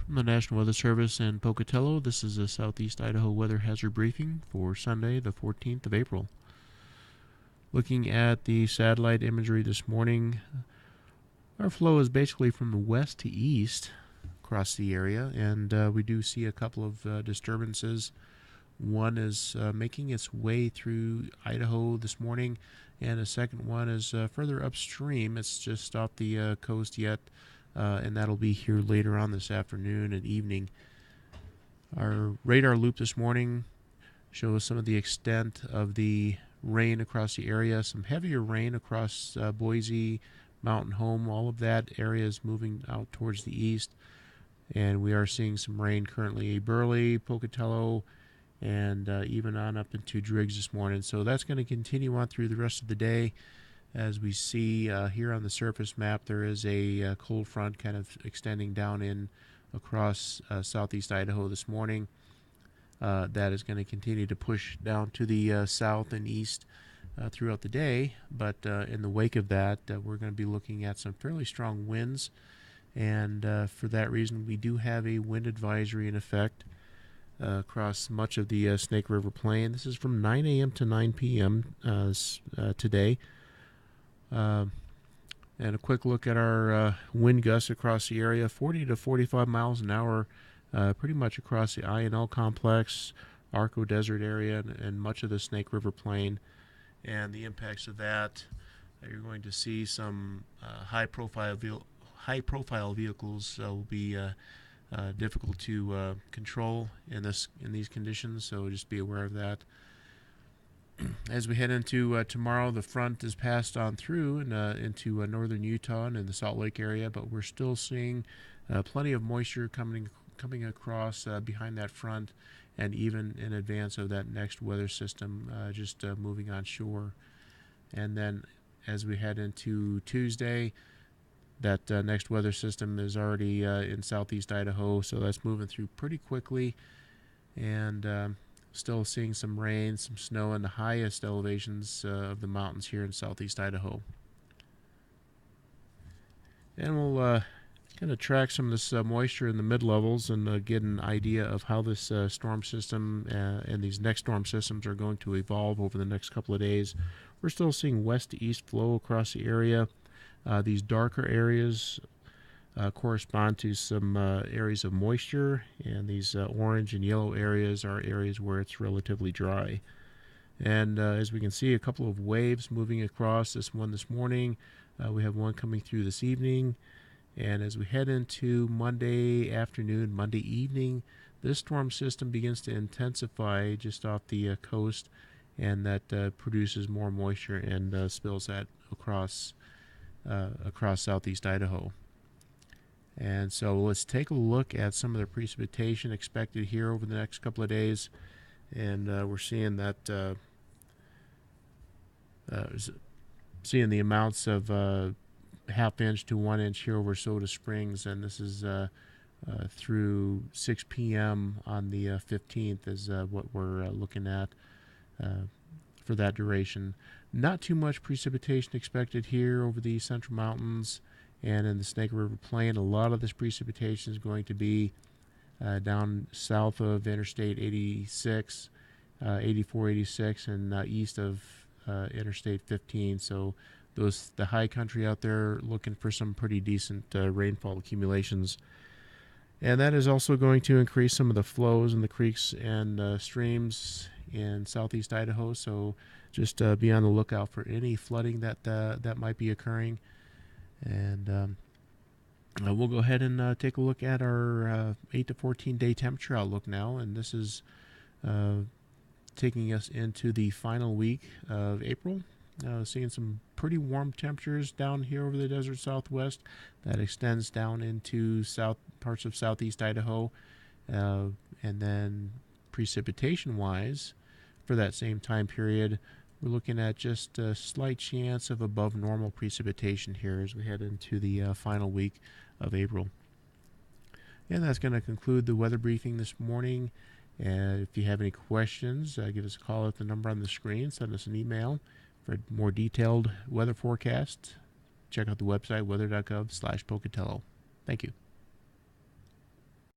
From the National Weather Service in Pocatello, this is a Southeast Idaho weather hazard briefing for Sunday, the 14th of April. Looking at the satellite imagery this morning, our flow is basically from the west to east across the area, and we do see a couple of disturbances. One is making its way through Idaho this morning, and a second one is further upstream. It's just off the coast yet, and that'll be here later on this afternoon and evening. Our radar loop this morning shows some of the extent of the rain across the area, some heavier rain across Boise, Mountain Home. All of that area is moving out towards the east, and we are seeing some rain currently Burley, Pocatello, and even on up into Driggs this morning. So that's going to continue on through the rest of the day. As we see here on the surface map, there is a cold front kind of extending down in across southeast Idaho this morning. That is going to continue to push down to the south and east throughout the day. But in the wake of that, we're going to be looking at some fairly strong winds. And for that reason, we do have a wind advisory in effect across much of the Snake River Plain. This is from 9 a.m. to 9 p.m. Today. And a quick look at our wind gusts across the area, 40 to 45 miles an hour, pretty much across the I&L complex, Arco Desert area, and much of the Snake River Plain. And the impacts of that, you're going to see some high-profile vehicles will be difficult to control in these conditions, so just be aware of that. As we head into tomorrow, the front is passed on through and into northern Utah and in the Salt Lake area, but we're still seeing plenty of moisture coming across behind that front, and even in advance of that next weather system just moving on shore. And then as we head into Tuesday, that next weather system is already in southeast Idaho, so that's moving through pretty quickly, and still seeing some rain, some snow in the highest elevations of the mountains here in southeast Idaho. And we'll kind of track some of this moisture in the mid-levels and get an idea of how this storm system and these next storm systems are going to evolve over the next couple of days. We're still seeing west to east flow across the area. These darker areas correspond to some areas of moisture, and these orange and yellow areas are areas where it's relatively dry. And as we can see, a couple of waves moving across this morning. We have one coming through this evening. And as we head into Monday afternoon, Monday evening, this storm system begins to intensify just off the coast, and that produces more moisture and spills that across southeast Idaho. And so let's take a look at some of the precipitation expected here over the next couple of days. And we're seeing that seeing the amounts of half inch to 1 inch here over Soda Springs, and this is through 6 p.m. on the 15th is what we're looking at for that duration. Not too much precipitation expected here over the Central Mountains and in the Snake River Plain. A lot of this precipitation is going to be down south of Interstate 86, 84, 86, and east of Interstate 15. So the high country out there looking for some pretty decent rainfall accumulations. And that is also going to increase some of the flows in the creeks and streams in southeast Idaho. So just be on the lookout for any flooding that might be occurring. And we'll go ahead and take a look at our 8 to 14 day temperature outlook now. And this is taking us into the final week of April. Seeing some pretty warm temperatures down here over the desert southwest that extends down into parts of southeast Idaho. And then precipitation-wise, for that same time period, we're looking at just a slight chance of above normal precipitation here as we head into the final week of April. And that's going to conclude the weather briefing this morning. And if you have any questions, give us a call at the number on the screen. Send us an email. For more detailed weather forecast, check out the website weather.gov/Pocatello. Thank you.